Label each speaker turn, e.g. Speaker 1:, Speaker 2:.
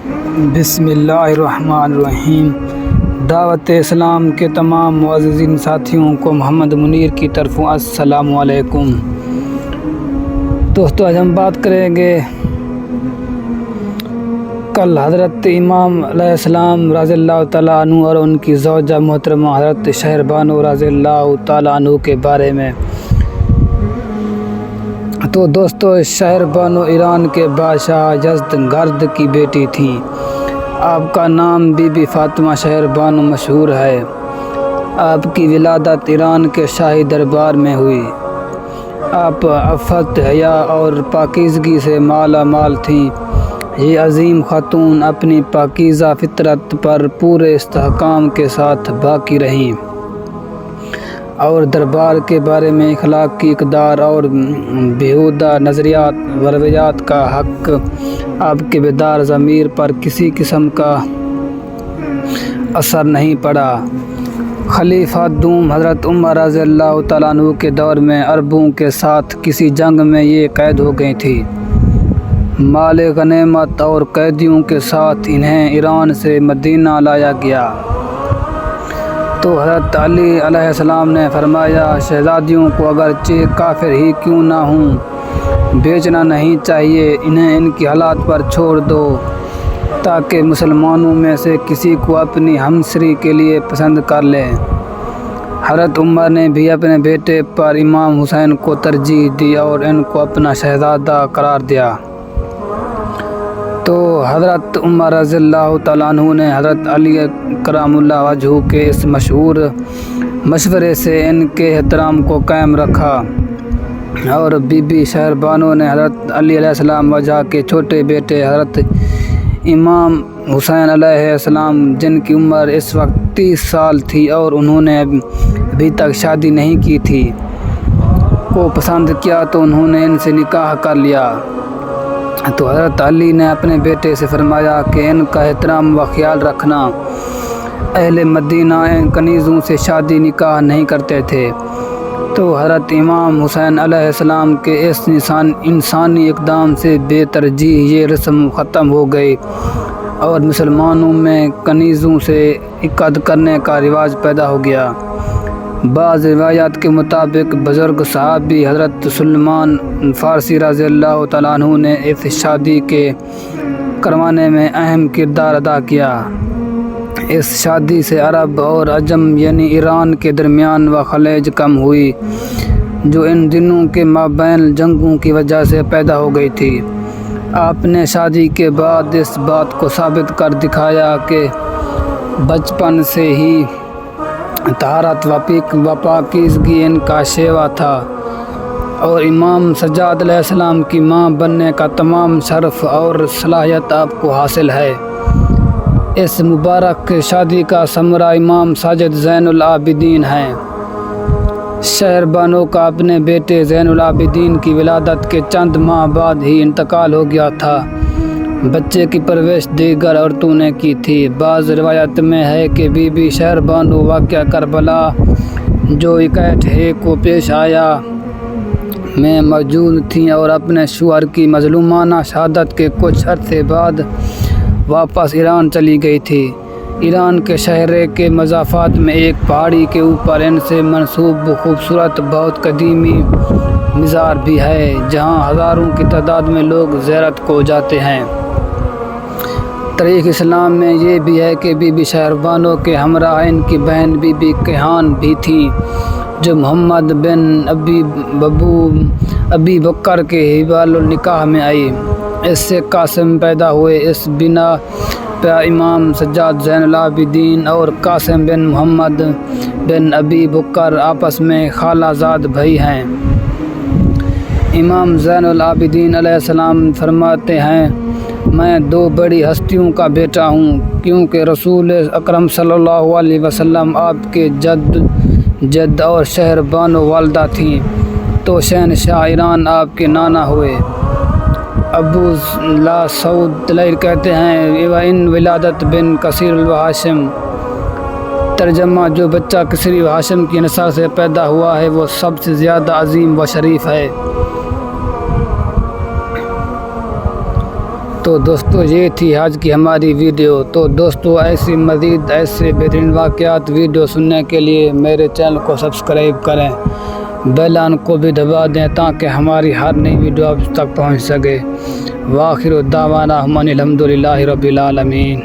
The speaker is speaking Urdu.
Speaker 1: بسم اللہ الرحمن الرحیم۔ دعوت اسلام کے تمام معززین ساتھیوں کو محمد منیر کی طرفوں السلام علیکم۔ دوستو، آج ہم بات کریں گے کل حضرت امام علیہ السلام رضی اللہ تعالیٰ عنہ اور ان کی زوجہ محترمہ حضرت شہر بانو رضی اللہ تعالیٰ عنہ کے بارے میں۔ تو دوستو، شہر بانو ایران کے بادشاہ یزدگرد کی بیٹی تھیں۔ آپ کا نام بی بی فاطمہ شہر بانو مشہور ہے۔ آپ کی ولادت ایران کے شاہی دربار میں ہوئی۔ آپ عفت، حیا اور پاکیزگی سے مالا مال تھیں۔ یہ عظیم خاتون اپنی پاکیزہ فطرت پر پورے استحکام کے ساتھ باقی رہیں اور دربار کے بارے میں اخلاق کی اقدار اور بیہودہ نظریات و رویات کا حق آپ کے بیدار ضمیر پر کسی قسم کا اثر نہیں پڑا۔ خلیفہ دوم حضرت عمر رضی اللہ تعالیٰ عنہ کے دور میں عربوں کے ساتھ کسی جنگ میں یہ قید ہو گئی تھی۔ مال غنیمت اور قیدیوں کے ساتھ انہیں ایران سے مدینہ لایا گیا۔ تو حضرت علی علیہ السلام نے فرمایا، شہزادیوں کو اگرچہ کافر ہی کیوں نہ ہوں بیچنا نہیں چاہیے، انہیں ان کی حالات پر چھوڑ دو تاکہ مسلمانوں میں سے کسی کو اپنی ہمسری کے لیے پسند کر لیں۔ حضرت عمر نے بھی اپنے بیٹے پر امام حسین کو ترجیح دی اور ان کو اپنا شہزادہ قرار دیا۔ تو حضرت عمر رضی اللہ تعالیٰ عنہ نے حضرت علی کرم اللہ وجہہ کے اس مشہور مشورے سے ان کے احترام کو قائم رکھا، اور بی بی شہر بانو نے حضرت علی علیہ السلام وجہ کے چھوٹے بیٹے حضرت امام حسین علیہ السلام، جن کی عمر اس وقت 30 سال تھی اور انہوں نے ابھی تک شادی نہیں کی تھی، کو پسند کیا تو انہوں نے ان سے نکاح کر لیا۔ تو حضرت علی نے اپنے بیٹے سے فرمایا کہ ان کا احترام و خیال رکھنا۔ اہل مدینہ ان کنیزوں سے شادی نکاح نہیں کرتے تھے۔ تو حضرت امام حسین علیہ السلام کے اس انسانی اقدام سے بے ترجیح یہ رسم ختم ہو گئی اور مسلمانوں میں کنیزوں سے عقد کرنے کا رواج پیدا ہو گیا۔ بعض روایات کے مطابق بزرگ صحابی حضرت سلمان فارسی رضی اللہ تعالیٰ عنہ نے اس شادی کے کروانے میں اہم کردار ادا کیا۔ اس شادی سے عرب اور عجم یعنی ایران کے درمیان و خلیج کم ہوئی، جو ان دنوں کے مابین جنگوں کی وجہ سے پیدا ہو گئی تھی۔ آپ نے شادی کے بعد اس بات کو ثابت کر دکھایا کہ بچپن سے ہی طہارت و پاکیزگی ان کا شیوا تھا، اور امام سجاد علیہ السلام کی ماں بننے کا تمام شرف اور صلاحیت آپ کو حاصل ہے۔ اس مبارک شادی کا ثمرہ امام ساجد زین العابدین ہیں۔ شہر بانو کا اپنے بیٹے زین العابدین کی ولادت کے چند ماہ بعد ہی انتقال ہو گیا تھا۔ بچے کی پرورش دیگر عورتوں نے کی تھی۔ بعض روایت میں ہے کہ بی بی شہر بانو واقعہ کربلا جو 61 کو پیش آیا میں موجود تھیں اور اپنے شوہر کی مظلومانہ شہادت کے کچھ عرصے بعد واپس ایران چلی گئی تھی۔ ایران کے شہر کے مضافات میں ایک پہاڑی کے اوپر ان سے منسوب خوبصورت بہت قدیمی مزار بھی ہے، جہاں ہزاروں کی تعداد میں لوگ زیارت کو جاتے ہیں۔ تاریخ اسلام میں یہ بھی ہے کہ بی بی شہر بانو کے ہمراہ ان کی بہن بی بی کیحان بھی تھیں، جو محمد بن ابی بکر کے حوالہ النکاح میں آئی۔ اس سے قاسم پیدا ہوئے۔ اس بنا پہ امام سجاد زین العابدین اور قاسم بن محمد بن ابی بکر آپس میں خالہ زاد بھائی ہیں۔ امام زین العابدین علیہ السلام فرماتے ہیں، میں 2 بڑی ہستیوں کا بیٹا ہوں، کیونکہ رسول اکرم صلی اللہ علیہ وسلم آپ کے جد اور شہر بانو والدہ تھیں، تو شہنشاہ ایران آپ کے نانا ہوئے۔ ابو لا سعود دلیر کہتے ہیں، ان ولادت بن کثیر الہاشم، ترجمہ جو بچہ کثیر ہاشم کی نسل سے پیدا ہوا ہے وہ سب سے زیادہ عظیم و شریف ہے۔ تو تو دوستو یہ تھی آج کی ہماری ویڈیو. تو دوستو ایسی مزید ایسے بہترین واقعات ویڈیو سننے کے لیے میرے چینل کو سبسکرائب کریں, بیل آئکن کو بھی دبا دیں تاکہ ہماری ہر نئی ویڈیو آپ تک پہنچ سکے. وآخر دعوانا الحمدللہ رب العالمین.